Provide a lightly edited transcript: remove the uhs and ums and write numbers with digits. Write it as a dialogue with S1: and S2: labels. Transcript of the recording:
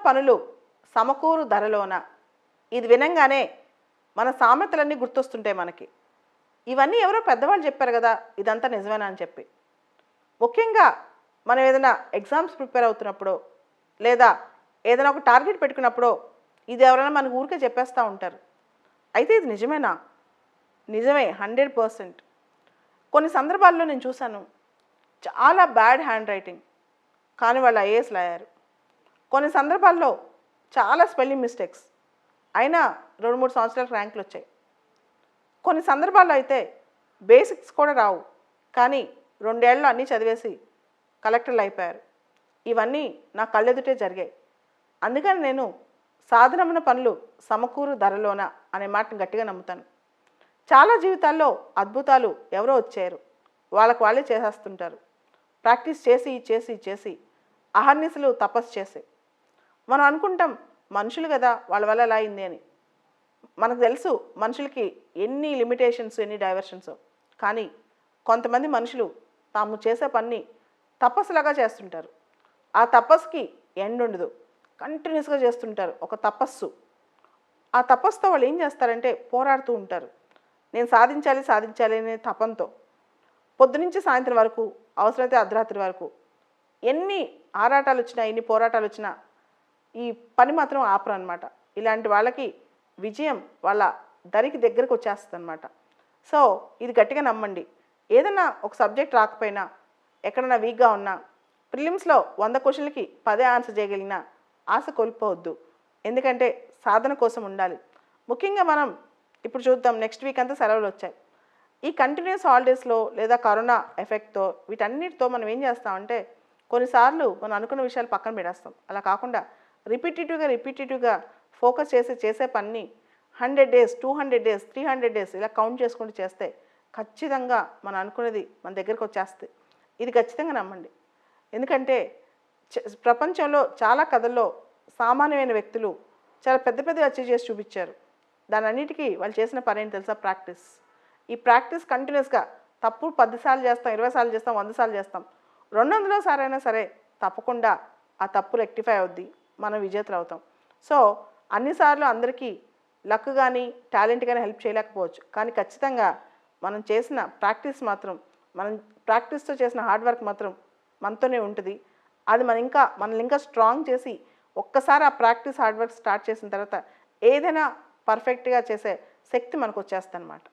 S1: పనులు సమకూరు ధరలోన. ఇది వినంగానే మన సామెతలన్నీ గుర్తొస్తుంటాయి మనకి. ఇవన్నీ ఎవరో పెద్దవాళ్ళు చెప్పారు కదా, ఇదంతా నిజమేనా అని చెప్పి. ముఖ్యంగా మనం ఏదైనా ఎగ్జామ్స్ ప్రిపేర్ అవుతున్నప్పుడో లేదా ఏదైనా ఒక టార్గెట్ పెట్టుకున్నప్పుడో ఇది ఎవరైనా మనకు ఊరికే చెప్పేస్తూ ఉంటారు. అయితే ఇది నిజమేనా? నిజమే, 100%. కొన్ని సందర్భాల్లో నేను చూశాను, చాలా బ్యాడ్ హ్యాండ్ రైటింగ్, కానీ వాళ్ళు ఐఏఎస్లు అయ్యారు. కొన్ని సందర్భాల్లో చాలా స్పెల్లింగ్ మిస్టేక్స్ అయినా 2-3 సంవత్సరాలకు ర్యాంకులు వచ్చాయి. కొన్ని సందర్భాల్లో అయితే బేసిక్స్ కూడా రావు, కానీ 2 ఏళ్ళు అన్నీ చదివేసి కలెక్టర్లు అయిపోయారు. ఇవన్నీ నా కళ్ళెదుటే జరిగాయి. అందుకని నేను సాధనమైన పనులు సమకూరు ధరలోన అనే మాటను గట్టిగా నమ్ముతాను. చాలా జీవితాల్లో అద్భుతాలు ఎవరో వచ్చారు, వాళ్ళకు వాళ్ళే చేసేస్తుంటారు. ప్రాక్టీస్ చేసి చేసి చేసి అహర్నిశలు తపస్సు చేసి. మనం అనుకుంటాం మనుషులు కదా వాళ్ళ వల్ల ఎలా అయింది అని. మనకు తెలుసు మనుషులకి ఎన్ని లిమిటేషన్స్, ఎన్ని డైవర్షన్స్. కానీ కొంతమంది మనుషులు తాము చేసే పని తపస్సులాగా చేస్తుంటారు. ఆ తపస్సుకి ఎండ్ ఉండదు, కంటిన్యూస్గా చేస్తుంటారు. ఒక తపస్సు. ఆ తపస్సుతో వాళ్ళు ఏం చేస్తారంటే పోరాడుతూ ఉంటారు. నేను సాధించాలి సాధించాలి అనే తపంతో పొద్దునుంచి సాయంత్రం వరకు, అవసరమైతే అర్ధరాత్రి వరకు ఎన్ని ఆరాటాలు వచ్చినా, ఎన్ని పోరాటాలు వచ్చినా ఈ పని మాత్రం ఆపరు అనమాట. ఇలాంటి వాళ్ళకి విజయం వాళ్ళ దరికి దగ్గరకు వచ్చేస్తుంది అనమాట. సో ఇది గట్టిగా నమ్మండి. ఏదైనా ఒక సబ్జెక్ట్ రాకపోయినా, ఎక్కడైనా వీక్గా ఉన్నా, ప్రిలిమ్స్లో 100 క్వశ్చన్లకి 10 ఆన్సర్ చేయగలిగినా ఆశ కోల్పోవద్దు. ఎందుకంటే సాధన కోసం ఉండాలి. ముఖ్యంగా మనం ఇప్పుడు చూద్దాం, నెక్స్ట్ వీక్ అంతా సెలవులు వచ్చాయి. ఈ కంటిన్యూస్ హాలిడేస్లో లేదా కరోనా ఎఫెక్ట్తో వీటన్నిటితో మనం ఏం చేస్తామంటే కొన్నిసార్లు మనం అనుకున్న విషయాలు పక్కన పెడేస్తాం. అలా కాకుండా రిపీటేటివ్గా ఫోకస్ చేసి చేసే పని 100 డేస్, 200 డేస్, 300 డేస్ ఇలా కౌంట్ చేసుకుంటూ చేస్తే ఖచ్చితంగా మనం అనుకున్నది మన దగ్గరకు వచ్చేస్తుంది. ఇది ఖచ్చితంగా నమ్మండి. ఎందుకంటే ప్రపంచంలో చాలా కథల్లో సామాన్యమైన వ్యక్తులు చాలా పెద్ద పెద్దగా అచీవ్ చేసి చూపించారు. దాని అన్నిటికీ వాళ్ళు చేసిన పని ఏంటి తెలుసా? ప్రాక్టీస్. ఈ ప్రాక్టీస్ కంటిన్యూస్గా తప్పు 10 సార్లు చేస్తాం, 20 సార్లు చేస్తాం, 100 సార్లు చేస్తాం, 200వ సారైనా సరే తప్పకుండా ఆ తప్పు రెక్టిఫై అవుద్ది, మనం విజేతలు అవుతాం. సో అన్నిసార్లు అందరికీ లక్ కానీ టాలెంట్ కానీ హెల్ప్ చేయలేకపోవచ్చు, కానీ ఖచ్చితంగా మనం చేసిన ప్రాక్టీస్ మాత్రం, మనం ప్రాక్టీస్తో చేసిన హార్డ్ వర్క్ మాత్రం మనతోనే ఉంటుంది. అది మనల్ని ఇంకా స్ట్రాంగ్ చేసి ఒక్కసారి ఆ ప్రాక్టీస్ హార్డ్ వర్క్ స్టార్ట్ చేసిన తర్వాత ఏదైనా పర్ఫెక్ట్గా చేసే శక్తి మనకు వచ్చేస్తుంది అన్నమాట.